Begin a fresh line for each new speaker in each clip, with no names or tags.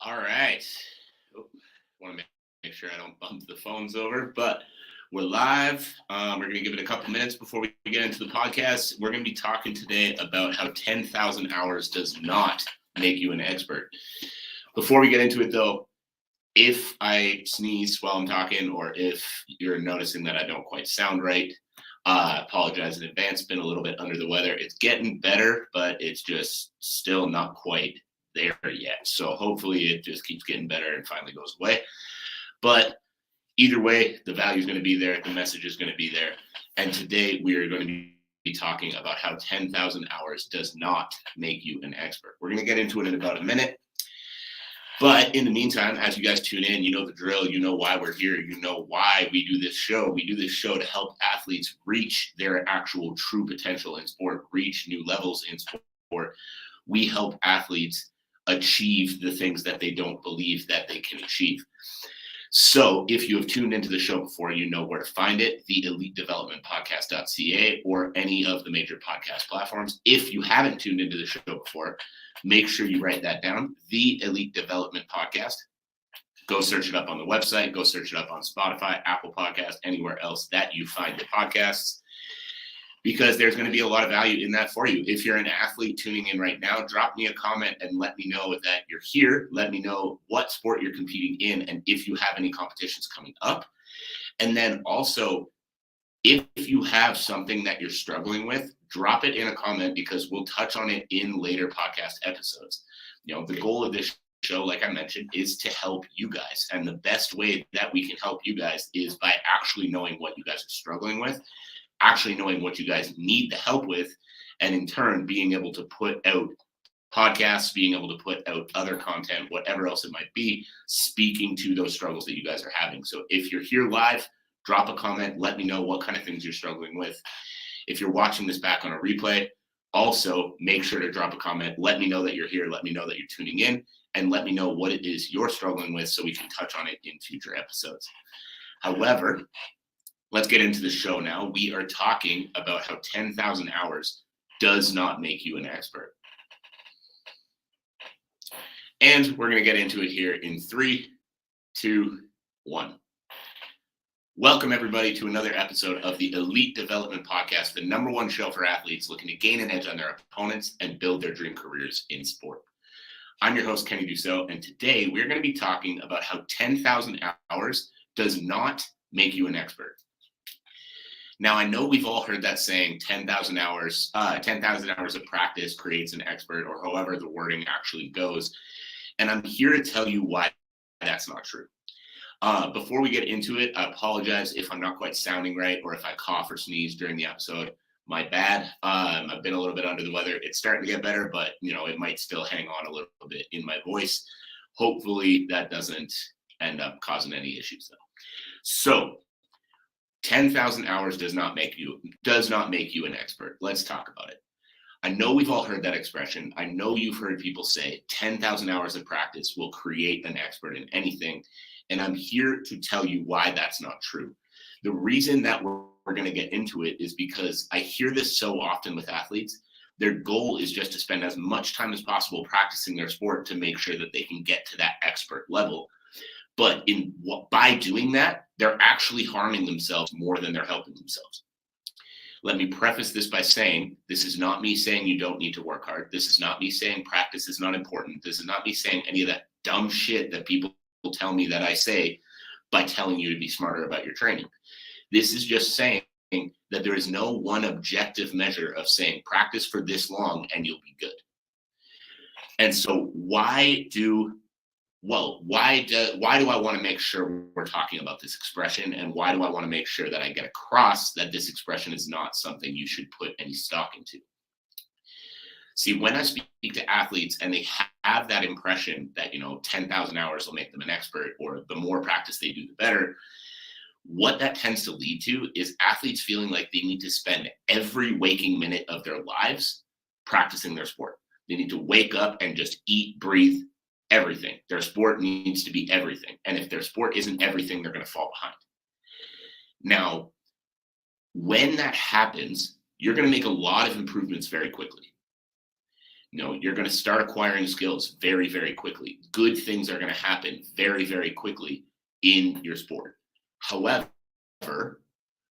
All right. Oh, want to make sure I don't bump the phones over, but we're live. We're going to give it a couple minutes before we get into the podcast. We're going to be talking today about how 10,000 hours does not make you an expert. Before we get into it, though, if I sneeze while I'm talking, or if you're noticing that I don't quite sound right, apologize in advance. Been a little bit under the weather. It's getting better, but it's just still not quite there yet. So hopefully it just keeps getting better and finally goes away. But either way, the value is going to be there. The message is going to be there. And today we are going to be talking about how 10,000 hours does not make you an expert. We're going to get into it in about a minute. But in the meantime, as you guys tune in, you know the drill, you know why we're here, you know why we do this show. We do this show to help athletes reach their actual true potential in sport, reach new levels in sport. We help athletes achieve the things that they don't believe that they can achieve. So if you have tuned into the show before, you know where to find it, the elitedevelopmentpodcast.ca or any of the major podcast platforms. If you haven't tuned into the show before, make sure you write that down, the Elite Development Podcast. Go search it up on the website, go search it up on Spotify, Apple Podcast, anywhere else that you find the podcasts, because there's going to be a lot of value in that for you. If you're an athlete tuning in right now, drop me a comment and let me know that you're here. Let me know what sport you're competing in and if you have any competitions coming up. And then also, if you have something that you're struggling with, drop it in a comment because we'll touch on it in later podcast episodes. You know, the goal of this show, like I mentioned, is to help you guys. And the best way that we can help you guys is by actually knowing what you guys are struggling with, actually knowing what you guys need the help with, and in turn being able to put out podcasts, being able to put out other content, whatever else it might be, speaking to those struggles that you guys are having. So if you're here live, drop a comment, let me know what kind of things you're struggling with. If you're watching this back on a replay, also make sure to drop a comment, let me know that you're here, let me know that you're tuning in, and let me know what it is you're struggling with so we can touch on it in future episodes. However, let's get into the show now. We are talking about how 10,000 hours does not make you an expert. And we're going to get into it here in 3, 2, 1. Welcome, everybody, to another episode of the Elite Development Podcast, the number one show for athletes looking to gain an edge on their opponents and build their dream careers in sport. I'm your host, Kenny Dusseault, and today we're going to be talking about how 10,000 hours does not make you an expert. Now, I know we've all heard that saying, 10,000 hours of practice creates an expert, or however the wording actually goes. And I'm here to tell you why that's not true. Before we get into it, I apologize if I'm not quite sounding right or if I cough or sneeze during the episode. My bad. I've been a little bit under the weather. It's starting to get better, but it might still hang on a little bit in my voice. Hopefully that doesn't end up causing any issues though. So 10,000 hours does not make you an expert. Let's talk about it. I know we've all heard that expression. I know you've heard people say 10,000 hours of practice will create an expert in anything. And I'm here to tell you why that's not true. The reason that we're going to get into it is because I hear this so often with athletes. Their goal is just to spend as much time as possible practicing their sport to make sure that they can get to that expert level. But by doing that, they're actually harming themselves more than they're helping themselves. Let me preface this by saying, this is not me saying you don't need to work hard. This is not me saying practice is not important. This is not me saying any of that dumb shit that people tell me that I say by telling you to be smarter about your training. This is just saying that there is no one objective measure of saying practice for this long and you'll be good. And so why do I want to make sure we're talking about this expression, and why do I want to make sure that I get across that this expression is not something you should put any stock into? See, when I speak to athletes and they have that impression that 10,000 hours will make them an expert, or the more practice they do, the better, what that tends to lead to is athletes feeling like they need to spend every waking minute of their lives practicing their sport. They need to wake up and just eat, breathe, everything. Their sport needs to be everything. And if their sport isn't everything, they're going to fall behind. Now, when that happens, you're going to make a lot of improvements very quickly. You're going to start acquiring skills very, very quickly. Good things are going to happen very, very quickly in your sport. However,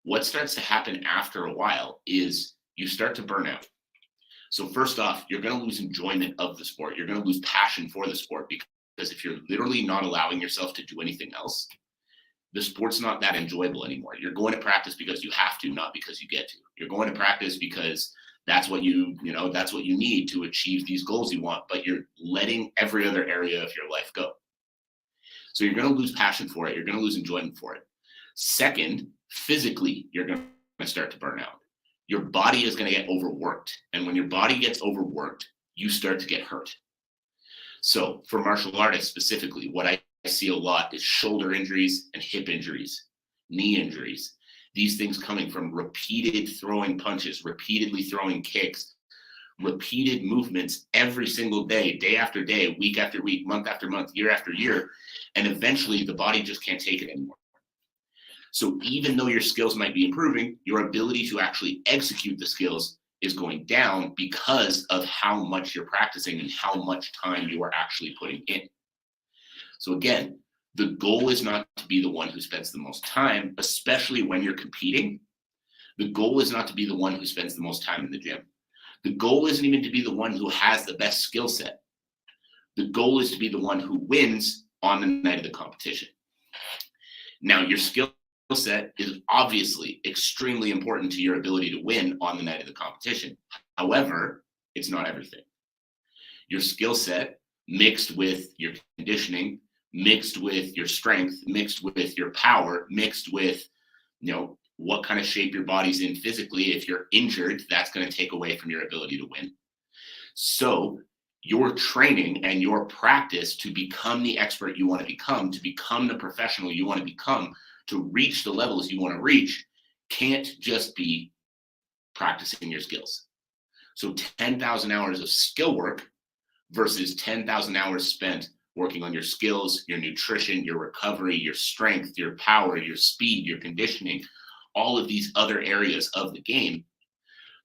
what starts to happen after a while is you start to burn out. So first off, you're going to lose enjoyment of the sport. You're going to lose passion for the sport, because if you're literally not allowing yourself to do anything else, the sport's not that enjoyable anymore. You're going to practice because you have to, not because you get to. You're going to practice because that's what that's what you need to achieve these goals you want, but you're letting every other area of your life go. So you're going to lose passion for it. You're going to lose enjoyment for it. Second, physically, you're going to start to burn out. Your body is going to get overworked. And when your body gets overworked, you start to get hurt. So for martial artists specifically, what I see a lot is shoulder injuries and hip injuries, knee injuries. These things coming from repeated throwing punches, repeatedly throwing kicks, repeated movements every single day, day after day, week after week, month after month, year after year. And eventually the body just can't take it anymore. So even though your skills might be improving, your ability to actually execute the skills is going down because of how much you're practicing and how much time you are actually putting in. So again, the goal is not to be the one who spends the most time, especially when you're competing. The goal is not to be the one who spends the most time in the gym. The goal isn't even to be the one who has the best skill set. The goal is to be the one who wins on the night of the competition. Now, your skill set is obviously extremely important to your ability to win on the night of the competition. However, it's not everything. Your skill set mixed with your conditioning, mixed with your strength, mixed with your power, mixed with, what kind of shape your body's in physically. If you're injured, that's going to take away from your ability to win. So your training and your practice to become the expert you want to become the professional you want to become, to reach the levels you want to reach, can't just be practicing your skills. So 10,000 hours of skill work versus 10,000 hours spent working on your skills, your nutrition, your recovery, your strength, your power, your speed, your conditioning, all of these other areas of the game.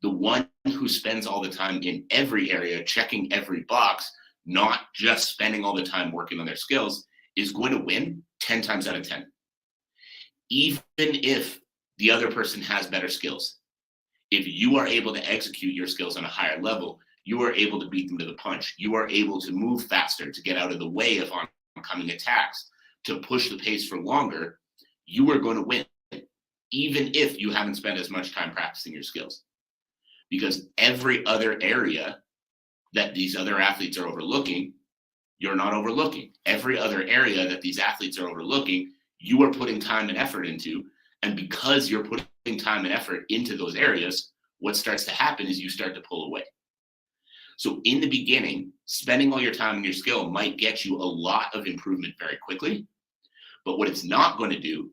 The one who spends all the time in every area, checking every box, not just spending all the time working on their skills, is going to win 10 times out of 10. Even if the other person has better skills. If you are able to execute your skills on a higher level, you are able to beat them to the punch. You are able to move faster, to get out of the way of oncoming attacks, to push the pace for longer. You are going to win, even if you haven't spent as much time practicing your skills. Because every other area that these other athletes are overlooking, you're not overlooking. Every other area that these athletes are overlooking, you are putting time and effort into. And because you're putting time and effort into those areas, what starts to happen is you start to pull away. So in the beginning, spending all your time on your skill might get you a lot of improvement very quickly. But what it's not going to do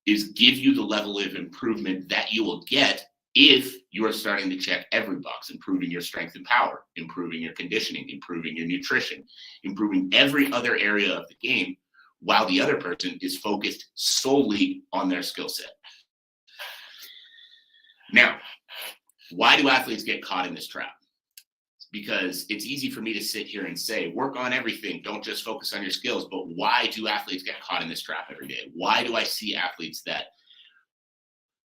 is give you the level of improvement that you will get if you are starting to check every box, improving your strength and power, improving your conditioning, improving your nutrition, improving every other area of the game, while the other person is focused solely on their skill set. Now, why do athletes get caught in this trap? Because it's easy for me to sit here and say, work on everything, don't just focus on your skills. But why do athletes get caught in this trap every day? Why do I see athletes that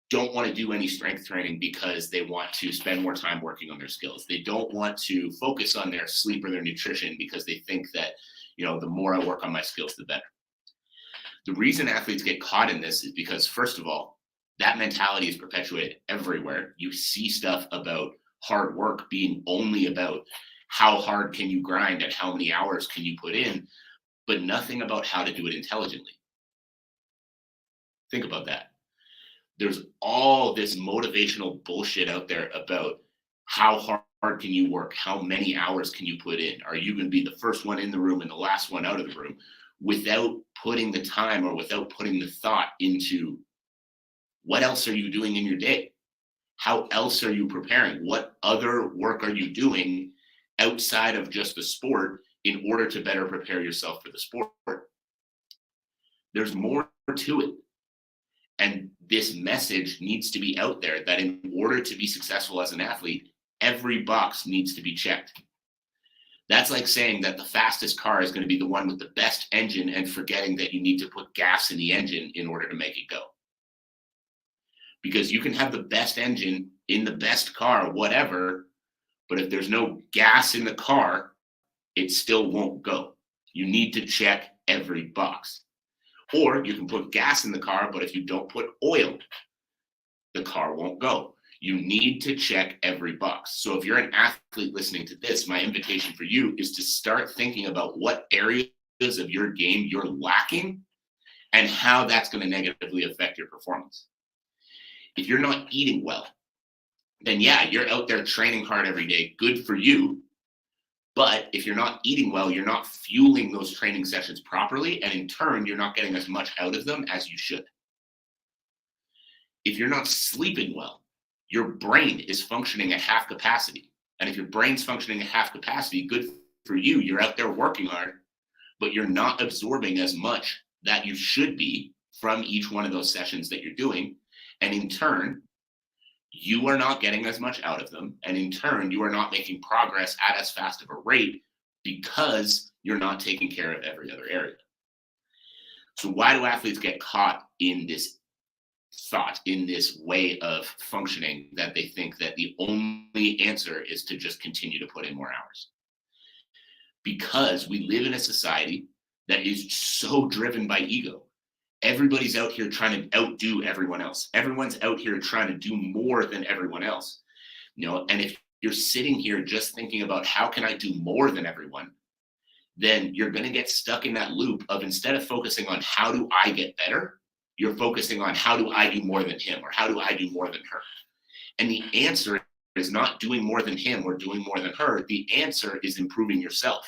don't want to do any strength training because they want to spend more time working on their skills? They don't want to focus on their sleep or their nutrition because they think that, the more I work on my skills, the better. The reason athletes get caught in this is because, first of all, that mentality is perpetuated everywhere. You see stuff about hard work being only about how hard can you grind and how many hours can you put in, but nothing about how to do it intelligently. Think about that. There's all this motivational bullshit out there about how hard can you work, how many hours can you put in, are you going to be the first one in the room and the last one out of the room, without putting the time or without putting the thought into what else are you doing in your day? How else are you preparing? What other work are you doing outside of just the sport in order to better prepare yourself for the sport? There's more to it. And this message needs to be out there that in order to be successful as an athlete, every box needs to be checked. That's like saying that the fastest car is going to be the one with the best engine and forgetting that you need to put gas in the engine in order to make it go. Because you can have the best engine in the best car, whatever, but if there's no gas in the car, it still won't go. You need to check every box. Or you can put gas in the car, but if you don't put oil, the car won't go. You need to check every box. So if you're an athlete listening to this, my invitation for you is to start thinking about what areas of your game you're lacking and how that's going to negatively affect your performance. If you're not eating well, then yeah, you're out there training hard every day. Good for you. But if you're not eating well, you're not fueling those training sessions properly. And in turn, you're not getting as much out of them as you should. If you're not sleeping well, your brain is functioning at half capacity. And if your brain's functioning at half capacity, good for you. You're out there working hard, but you're not absorbing as much that you should be from each one of those sessions that you're doing. And in turn, you are not getting as much out of them. And in turn, you are not making progress at as fast of a rate because you're not taking care of every other area. So why do athletes get caught in this thought, in this way of functioning that they think that the only answer is to just continue to put in more hours? Because we live in a society that is so driven by ego. Everybody's out here trying to outdo everyone else. Everyone's out here trying to do more than everyone else. And if you're sitting here just thinking about how can I do more than everyone, then you're going to get stuck in that loop of, instead of focusing on how do I get better, you're focusing on how do I do more than him, or how do I do more than her. And the answer is not doing more than him or doing more than her. The answer is improving yourself.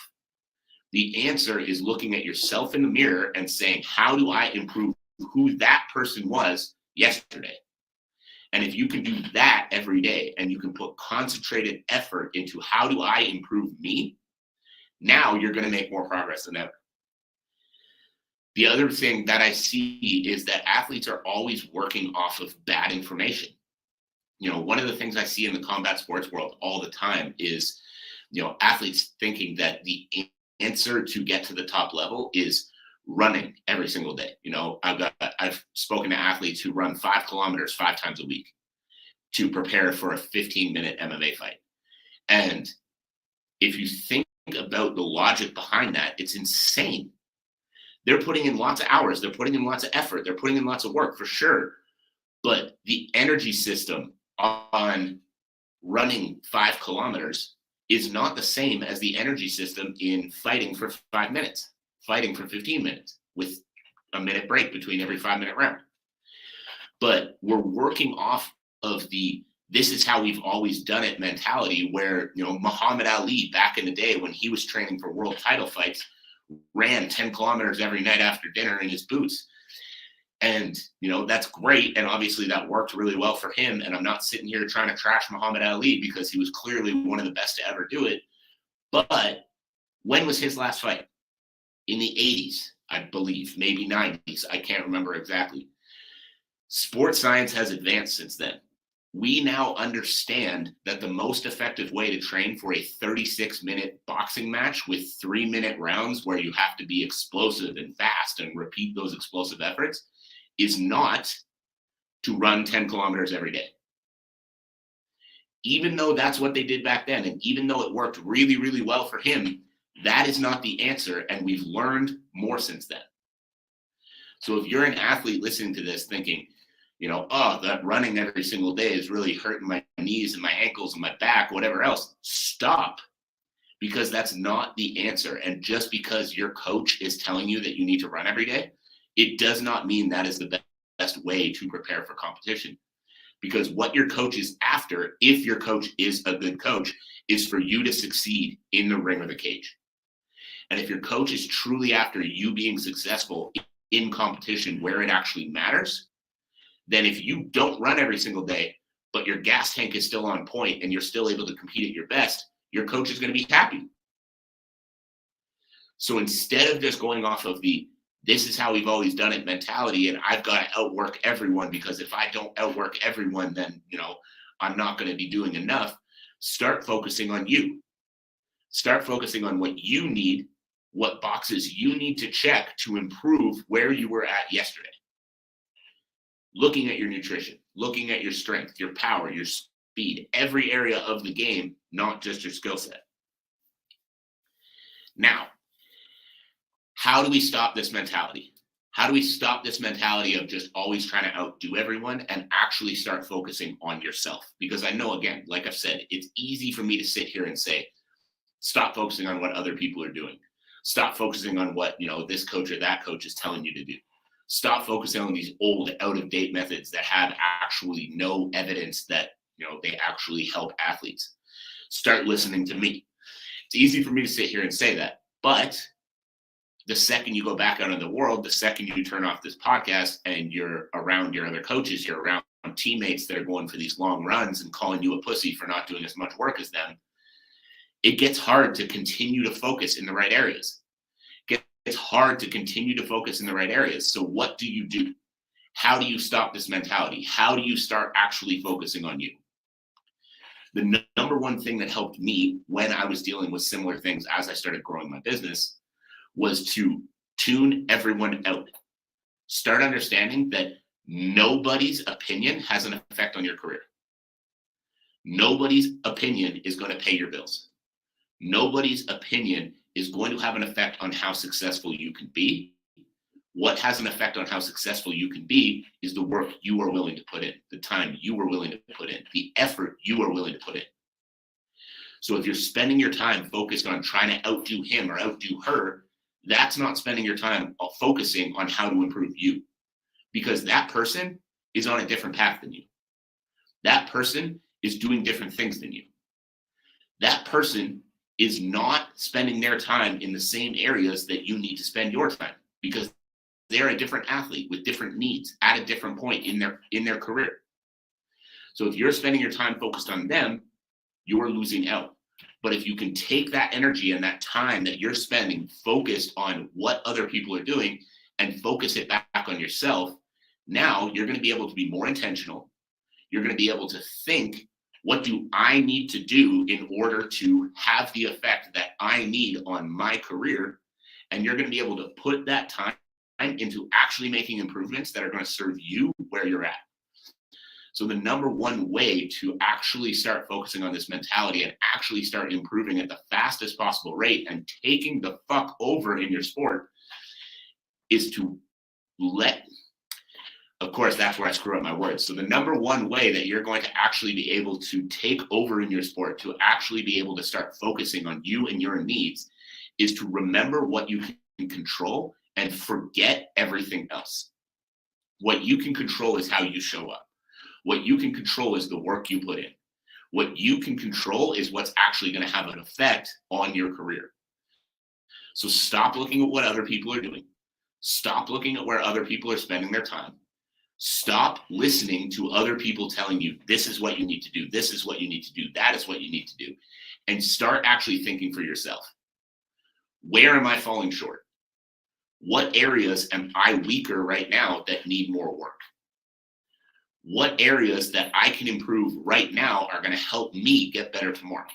The answer is looking at yourself in the mirror and saying, how do I improve who that person was yesterday? And if you can do that every day and you can put concentrated effort into how do I improve me, now you're going to make more progress than ever. The other thing that I see is that athletes are always working off of bad information. One of the things I see in the combat sports world all the time is, athletes thinking that the answer to get to the top level is running every single day. I've spoken to athletes who run 5 kilometers 5 times a week to prepare for a 15-minute MMA fight. And if you think about the logic behind that, it's insane. They're putting in lots of hours. They're putting in lots of effort. They're putting in lots of work for sure. But the energy system on running 5 kilometers is not the same as the energy system in fighting for 5 minutes, fighting for 15 minutes with a minute break between every 5-minute round. But we're working off of this is how we've always done it mentality, where, Muhammad Ali back in the day when he was training for world title fights ran 10 kilometers every night after dinner in his boots. And, that's great. And obviously that worked really well for him. And I'm not sitting here trying to trash Muhammad Ali, because he was clearly one of the best to ever do it. But when was his last fight? In the 80s, I believe, maybe 90s. I can't remember exactly. Sports science has advanced since then. We now understand that the most effective way to train for a 36-minute boxing match with 3-minute rounds where you have to be explosive and fast and repeat those explosive efforts is not to run 10 kilometers every day. Even though that's what they did back then, and even though it worked really, really well for him, that is not the answer, and we've learned more since then. So if you're an athlete listening to this thinking, that running every single day is really hurting my knees and my ankles and my back, whatever else, stop. Because that's not the answer. And just because your coach is telling you that you need to run every day, it does not mean that is the best way to prepare for competition. Because what your coach is after, if your coach is a good coach, is for you to succeed in the ring or the cage. And if your coach is truly after you being successful in competition where it actually matters, then if you don't run every single day, but your gas tank is still on point and you're still able to compete at your best, your coach is going to be happy. So instead of just going off of this is how we've always done it mentality, and I've got to outwork everyone, because if I don't outwork everyone, then, I'm not going to be doing enough, start focusing on you. Start focusing on what you need, what boxes you need to check to improve where you were at yesterday. Looking at your nutrition, looking at your strength, your power, your speed, every area of the game, not just your skill set. Now, how do we stop this mentality? How do we stop this mentality of just always trying to outdo everyone and actually start focusing on yourself? Because I know, again, like I've said, it's easy for me to sit here and say, stop focusing on what other people are doing. Stop focusing on what, this coach or that coach is telling you to do. Stop focusing on these old, out-of-date methods that have actually no evidence that, they actually help athletes. Start listening to me. It's easy for me to sit here and say that, but the second you go back out in the world, the second you turn off this podcast and you're around your other coaches, you're around teammates that are going for these long runs and calling you a pussy for not doing as much work as them, it gets hard to continue to focus in the right areas. It's hard to continue to focus in the right areas. So what do you do? How do you stop this mentality? How do you start actually focusing on you? The number one thing that helped me when I was dealing with similar things as I started growing my business was to tune everyone out. Start understanding that nobody's opinion has an effect on your career. Nobody's opinion is going to pay your bills. Nobody's opinion is going to have an effect on how successful you can be. What has an effect on how successful you can be is the work you are willing to put in, the time you are willing to put in, the effort you are willing to put in. So if you're spending your time focused on trying to outdo him or outdo her, that's not spending your time focusing on how to improve you, because that person is on a different path than you. That person is doing different things than you. That person is not spending their time in the same areas that you need to spend your time, because they're a different athlete with different needs at a different point in their career. So if you're spending your time focused on them, you're losing out. But if you can take that energy and that time that you're spending focused on what other people are doing and focus it back on yourself, now you're going to be able to be more intentional. You're going to be able to think, what do I need to do in order to have the effect that I need on my career? And you're going to be able to put that time into actually making improvements that are going to serve you where you're at. So the number one way to actually start focusing on this mentality and actually start improving at the fastest possible rate and taking the fuck over in your sport is to of course, that's where I screw up my words. So the number one way that you're going to actually be able to take over in your sport, to actually be able to start focusing on you and your needs, is to remember what you can control and forget everything else. What you can control is how you show up. What you can control is the work you put in. What you can control is what's actually going to have an effect on your career. So stop looking at what other people are doing. Stop looking at where other people are spending their time. Stop listening to other people telling you, this is what you need to do, this is what you need to do, that is what you need to do. And start actually thinking for yourself. Where am I falling short? What areas am I weaker right now that need more work? What areas that I can improve right now are going to help me get better tomorrow?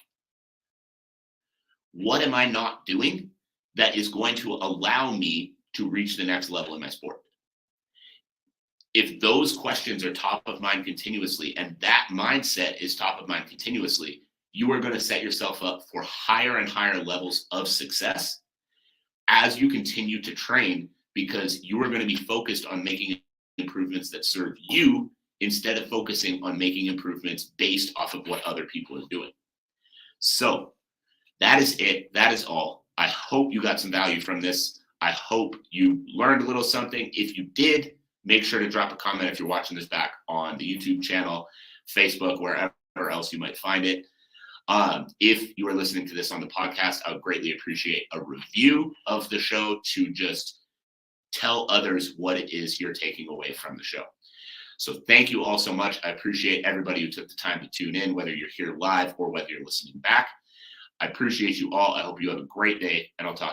What am I not doing that is going to allow me to reach the next level in my sport? If those questions are top of mind continuously, and that mindset is top of mind continuously, you are going to set yourself up for higher and higher levels of success as you continue to train, because you are going to be focused on making improvements that serve you instead of focusing on making improvements based off of what other people are doing. So that is it. That is all. I hope you got some value from this. I hope you learned a little something. If you did, make sure to drop a comment if you're watching this back on the YouTube channel, Facebook, wherever else you might find it. If you are listening to this on the podcast, I would greatly appreciate a review of the show to just tell others what it is you're taking away from the show. So thank you all so much. I appreciate everybody who took the time to tune in, whether you're here live or whether you're listening back. I appreciate you all. I hope you have a great day, and I'll talk